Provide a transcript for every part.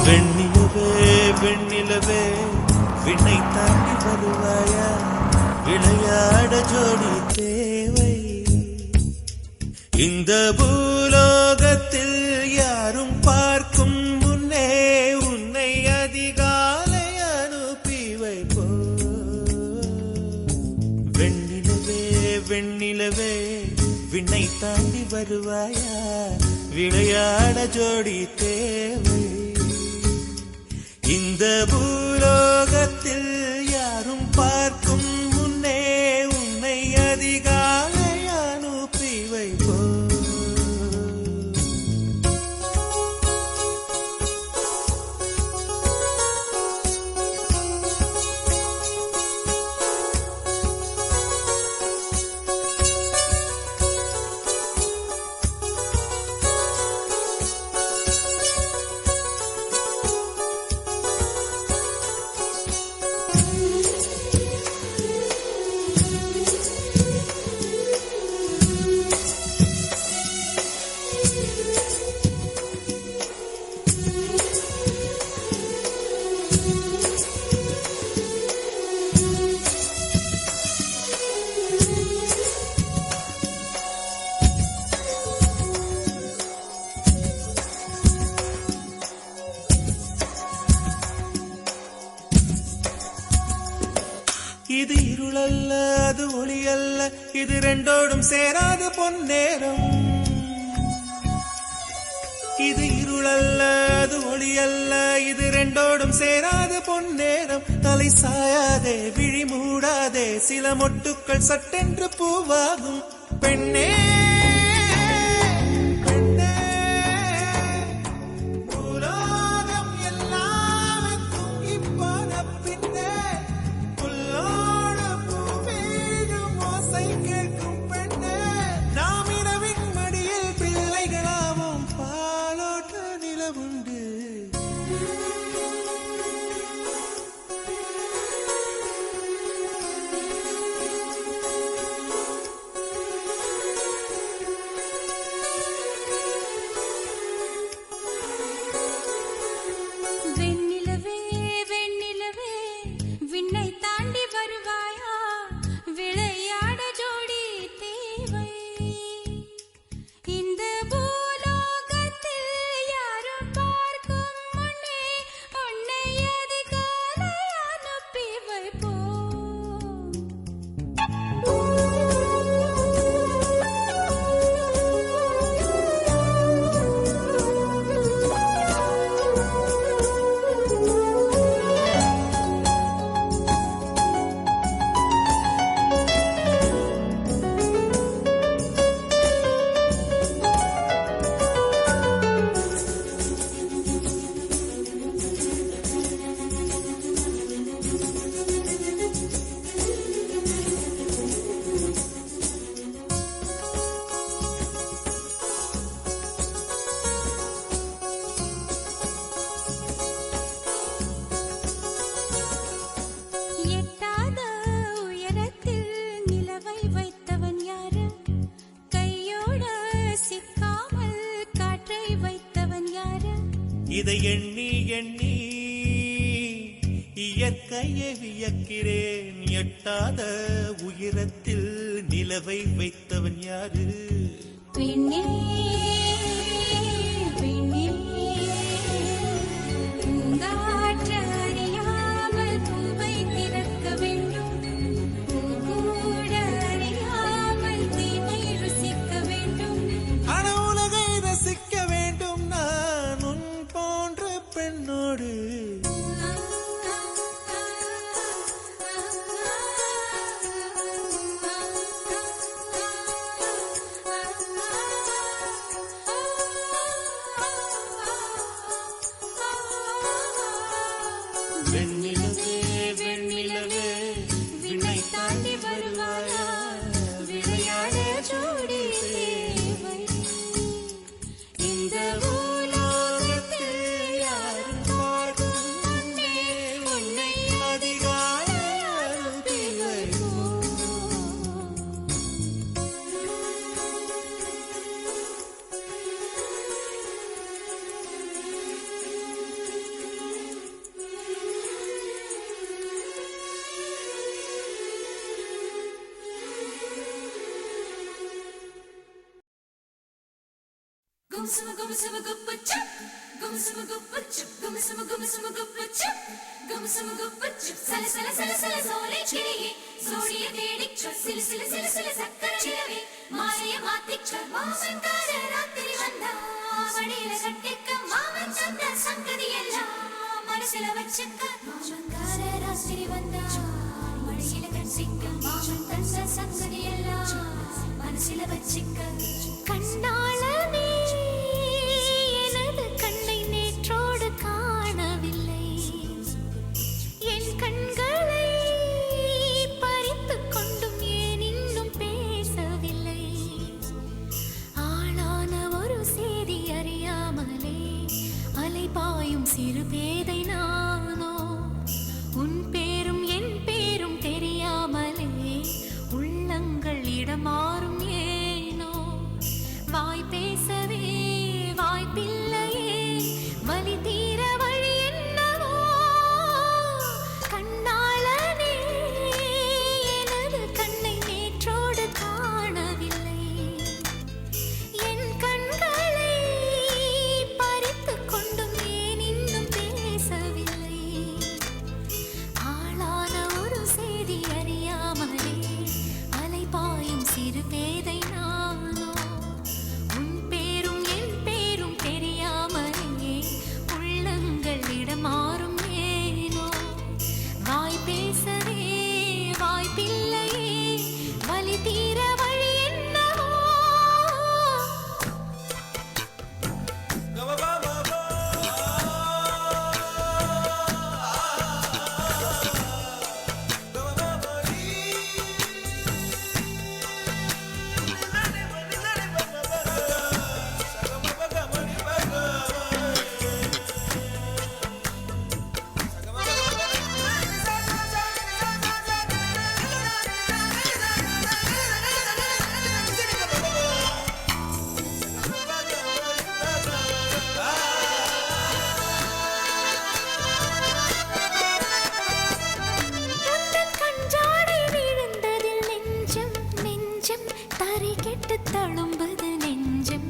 வெண்ணிலவே வெண்ணிலவே விண்ணை தாண்டி வருவாயா, விளையாட ஜோடி தேவை. இந்த பூலோகத்தில் யாரும் பார்க்கும் முன்னே உன்னை அதிகாலை அனுப்பி வைப்போ. வெண்ணிலவே வெண்ணிலவே விண்ணை தாண்டி வருவாயா, விளையாட ஜோடி தேவை. இந்த பூலோகத்தில் யாரும் பார்க்கும் முன்னே உன்னை அதிகாலை அனுப்பி வைப்போ. இது இருளல்ல அது ஒளியல்ல, இது ரெண்டோடும் சேராத பொன்னேரம். இது இருளல்ல அது ஒளியல்ல, இது ரெண்டோடும் சேராத பொன்னேரம். தலை சாயாதே விழி மூடாதே, சில மொட்டுக்கள் சட்டென்று பூவாகும். பெண்ணே இதை எண்ணி எண்ணி இயற்கையை வியக்கிறேன். எட்டாத உயரத்தில் நிலவை வைத்தவன் யாரு? பெண்ணே பெண்ணே பூங்காற்று அறியாமல் பூவை திறக்க வேண்டும், பூக்கூட அறியாமல் தீமை ருசிக்க வேண்டும். ஆனா உலகை ரசிக்க வேண்டும் நான் உன் போன்ற பெண்ணோடு. வெண்ணிலவே வெண்ணிலவே விண்ணை தாண்டி வருவாயா, விளையாட ஜோடி தேவை. இந்த பூலோகத்தில் யாரும் பார்க்க മനസ്സില വച്ചിക്ക മാമങ്കാര രാത്രി വന്നാ മടിയില കണ്ടിക്ക മാമൻ തന്ന സംഗതിയെല്ലാം മനസ്സില വച്ചിക്ക கண்ணாளனே எனது கண்ணை நேற்றோடு காணவில்லை என் கண்களை பறித்துக் கொண்டும் ஏன் இன்னும் பேசவில்லை ஆளான ஒரு செய்தி அறியாமலே அலைபாயும் சிறு பேதை நானோ உன் பேரும் என் பேரும் தெரியாமலே உள்ளங்கள் இடமாறும் ஏனோ வாய் பேசவே வாய்ப்பில்லையே வலி தீர வழி என்னவோ கண்ணாளனே எனது கண்ணை நேற்றோடு காணவில்லை என் கண்களை பறித்துக் கொண்டும் ஏன் இன்னும் பேசவில்லை ஆளான ஒரு செய்தி அறியாமலே அலைபாயும் சிறு பேதை நானோ உன் பேரும் என் பேரும் தெரியாமலே உள்ளங்கள் இடமாறும் ஏனோ வாய் பேசவே வாய்ப்பில்லையே வலி தீர வழி என்னவோ உந்தன் கஞ்சாடை விழுந்ததில் நெஞ்சம் நெஞ்சம் தரை கெட்டு தழும்புது நெஞ்சம்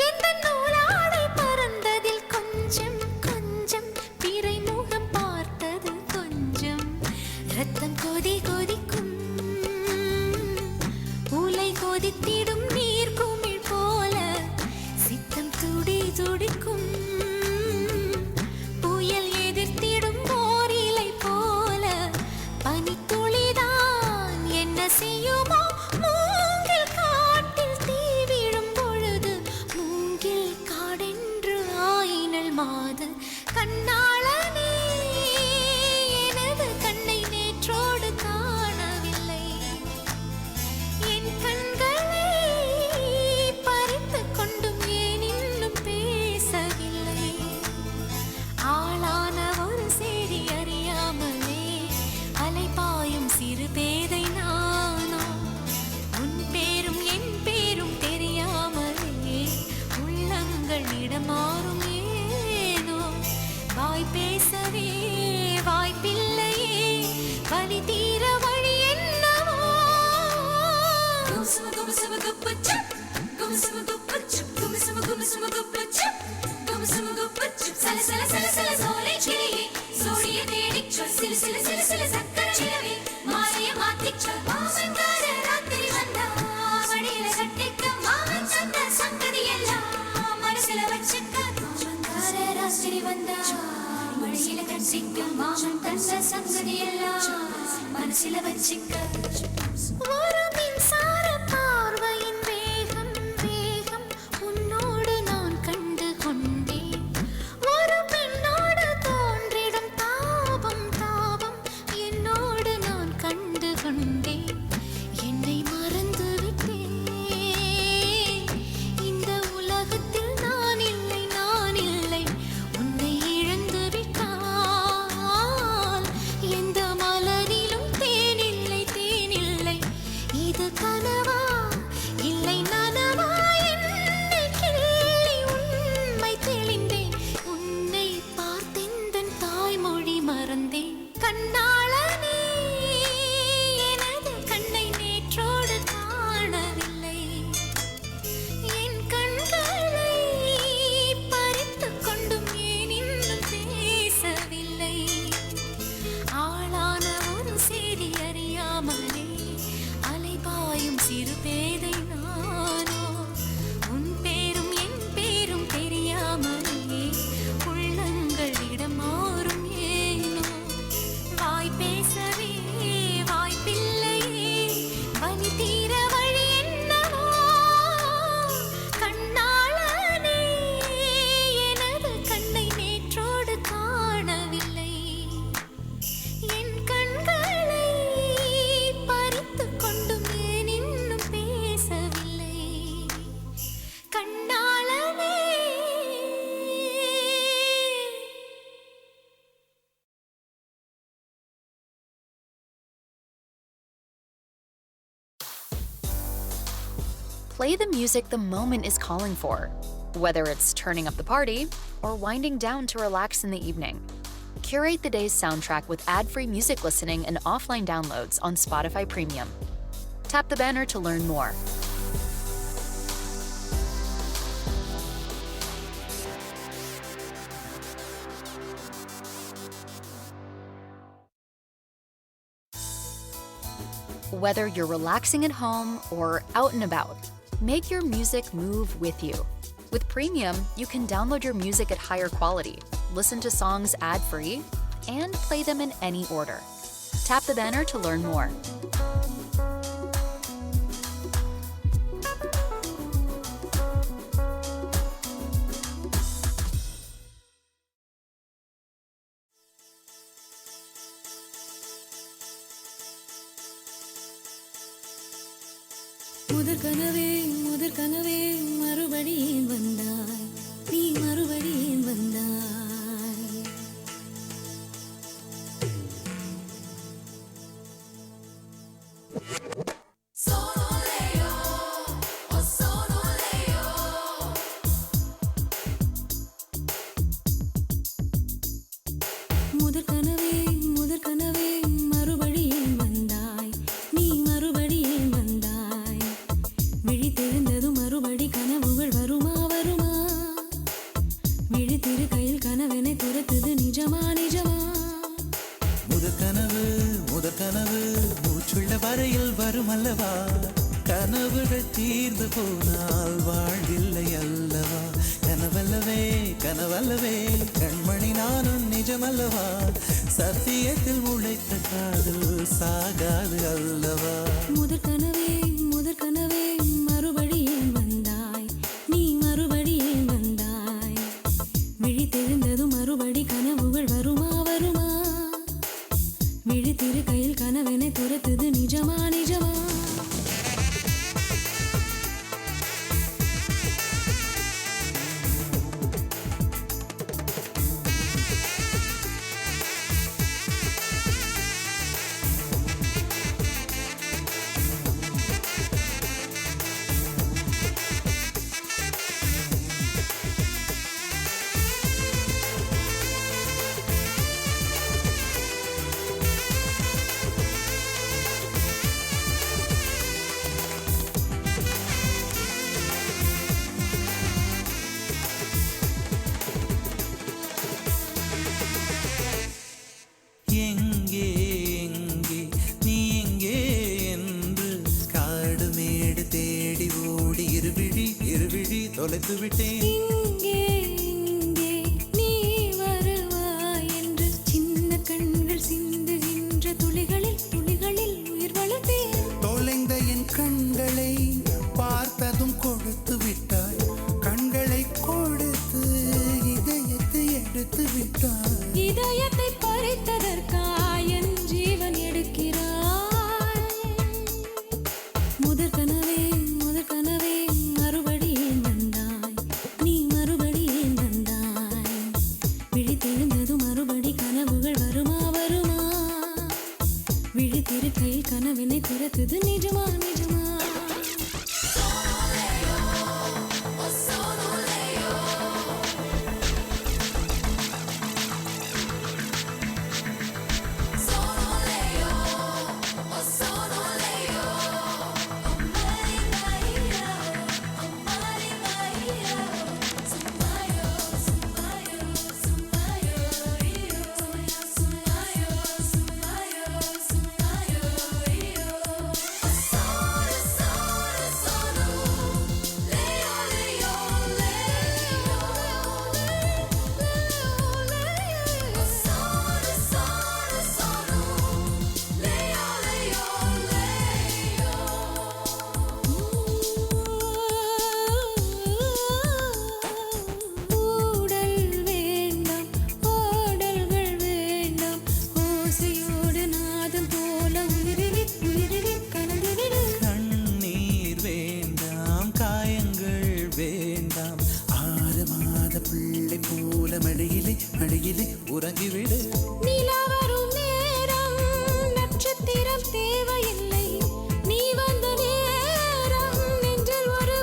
எந்த நூலாடை பறந்ததில் கொஞ்சம் கொஞ்சம் பிறை முகம் பார்த்தது கொஞ்சம் ரத்தம் கொதி கொதிக்கும் உலை கொதித்திடும் நீர் குமிழ் போல சித்தம் துடி துடிக்கும் புயல் எதிர்த்திடும் போரிலை போல பனித்துளிதான் என்ன செய்யுமோ மூங்கில் காட்டில் தீ விழும் பொழுது மூங்கில் காடென்று ஆயினல் மாது கண்ணாளனே எனது கண்ணை நேற்றோடு காணவில்லை என் கண்களை பறித்துக் கொண்டும் ஏன் இன்னும் பேசவில்லை ஆளான ஒரு செய்தி அறியாமலே அலைபாயும் சிறு பேதை நானோ உன் பேரும் என் பேரும் தெரியாமலே உள்ளங்கள் இடமாறும் ஏனோ வாய் பேசவே வாய்ப்பில்லையே வலி தீர வழி என்னவோ மனசில வச்சிக்க ஒரு மின்சார பார்வையின் வேகம் வேகம் உன்னோடு நான் கண்டு கொண்டேன் ஒரு பெண்ணோடு தோன்றிடும் தாபம் தாபம் என்னோடு நான் கண்டு கொண்டேன் என்னை மறந்து விட்டேன் இந்த உலகத்தில் நான் இல்லை உன்னை இழந்து விட்டால் எந்த மலரிலும் தேனில்லை Play the music the moment is calling for, whether it's turning up the party or winding down to relax in the evening. Curate the day's soundtrack with ad-free music listening and offline downloads on Spotify Premium. Tap the banner to learn more. Whether you're relaxing at home or out and about, make your music move with you. With Premium, you can download your music at higher quality, listen to songs ad-free, and play them in any order. Tap the banner to learn more. முதற் கனவே மறுபடியும் வந்தாய், நீ மறுபடியும் வந்தாய். முதற் கனவே மறுபடியும் வந்தாய், நீ மறுபடியும் வந்தாய். விழித்தெழுந்ததும் மறுபடி கனவுகள் வருமா வருமா, விழித்திரு கையில் கனவெனை துரத்துது நிஜமா நிஜமா. முதற் கனவு மூச்சுள்ள வரையில் வரும் அல்லவா, கனவுகள் தீர்ந்து போனால் வாழ்வில்லை அல்லவா. கனவல்லவே கண்மணி நானும் நிஜமல்லவா, சத்தியத்தில் உழைத்த காதல் சாகாது அல்லவா. முதற் கனவே மறுபடியும் வந்தாய், நீ மறுபடியும் வந்தாய். விழித்தெழுந்ததும் மறுபடி கனவுகள் வருமா வருமா, விழித்திரு கையில் கனவெனை துரத்துது நிஜமா நிஜமா. எங்கே நீ எங்கே என்று காடு மேடு தேடி ஓடி இருவிழி தொலைத்து விட்டேன். இங்கே நீ வருவாய் என்று சின்ன கண்கள் சிந்துகின்ற துளிகளில் உயிர் வளர்த்தேன். தொலைந்த என் கண்களை பார்த்ததும் கொடுத்து விட்டாய், கண்களை கொடுத்து இதயத்தை எடுத்து விட்டாய். இதயத்தை பறித்ததற்காய் என் ஜீவன் எடுக்கிறாய். முதற் கனவே மறுபடியும் வந்தாய், நீ மறுபடியும் வந்தாய். விழித்தெழுந்ததும் மறுபடி கனவுகள் வருமா வருமா, விழித்திரு கையில் கனவினை துரத்துது நிஜமா நிஜமா. மடியிலே உறங்கிவிடு. நிலா வரும் நேரம் நட்சத்திரம் தேவையில்லை, நீ வந்த நேரம் நெஞ்சில் ஒரு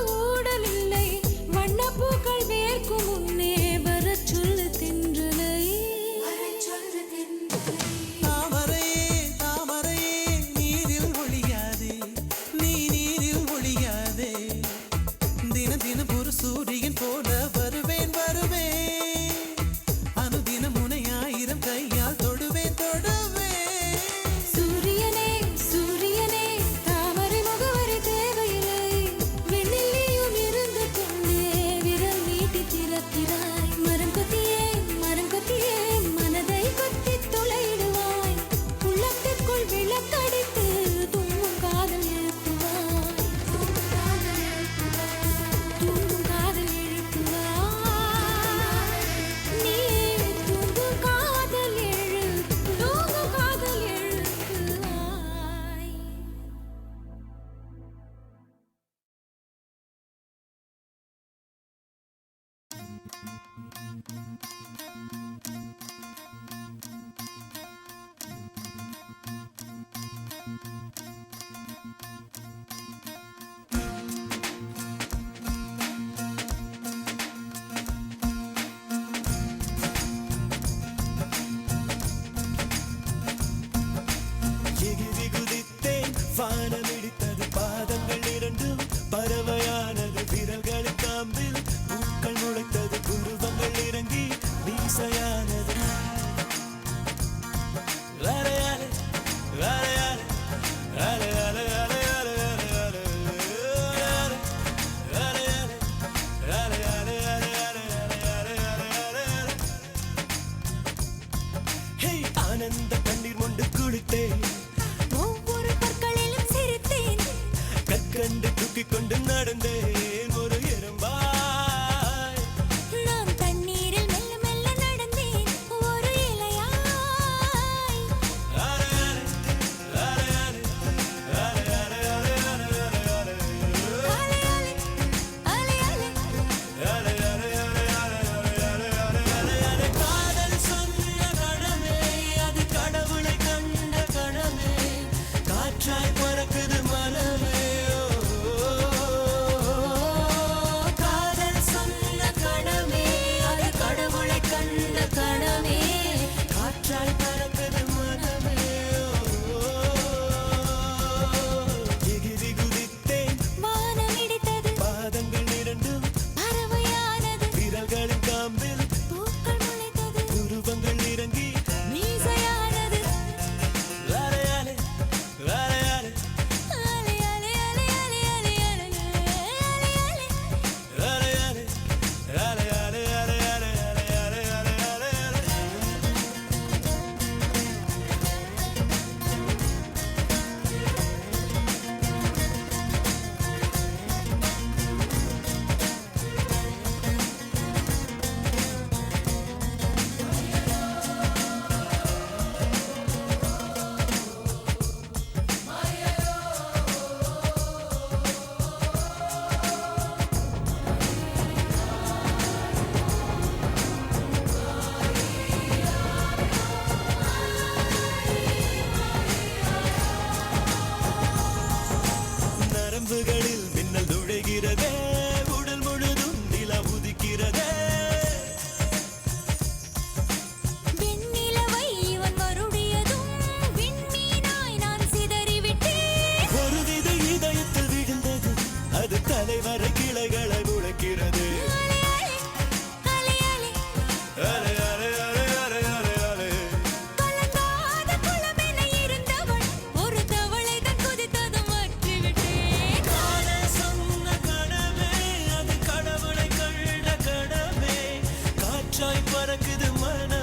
எகிரி குதித்தேன் வானம் இடித்தது பாதங்கள் இரண்டும் பறவையானது விரல்கள் காம்பில் பூக்கள் முளைத்தது குருவங்கள் இறங்கி மீசையானது அலையாலே அலையாலே அலையாலே அலையாலே அலையாலே அலையாலே அலையாலே அலையாலே ஹே ஆனந்த கண்ணீர் மொண்டு குளித்தேன் ஒவ்வொரு பற்களிலும் சிரித்தேன் கற்கண்டு தூக்கிக் கொண்டு நடந்தேன் ஒரு எறும்பாய் நான் தண்ணீரில் மெல்ல மெல்ல நடந்தேன் ஒரு இலையாய் அலையாலே அலையாலே அலையாலே அலையாலே அலையாலே அலையாலே காதல் சொன்ன கணமே அது கடவுளை கண்ட கணமே காற்றாய் பறக்குது மனமே காதல் சொன்ன கணமே அது கடவுளை கண்ட கணமே காற்றாய் பறக்குது மனமே எகிரி குதித்தேன் வானம் இடித்தது பாதங்கள் இரண்டும் பறவையானது விரல்களின் காம்பில் பூக்கள் முளைத்தது உருவங்கள் இறங்கி மீசையானது அலையாலே அலையாலே அலையாலே அலையாலே அலையாலே அலையாலே அலையாலே அலையாலே அலையாலே அலையாலே நரம்புகளில் மின்னல் நுழைகிறதே உடல் முழுதும் நிலா உதிக்கிறதே வெண்ணிலவை இவன் வருடியதும் விண்மீனாய் நான் சிதறிவிட்டேன் ஒருவித இதயத்தில் விழுந்தது அது தலைவரை கிளைகளை முளைக்கிறது அலையாலே அலையாலே அலையாலே அலையாலே கலங்காத குளமென இருந்தவள் ஒரு தவளை தான் குதித்ததும் வற்றிவிட்டேன் காதல் சொன்ன கணமே அது கடவுளை கண்ட கடமே காற்றாய் பறக்குது மனமே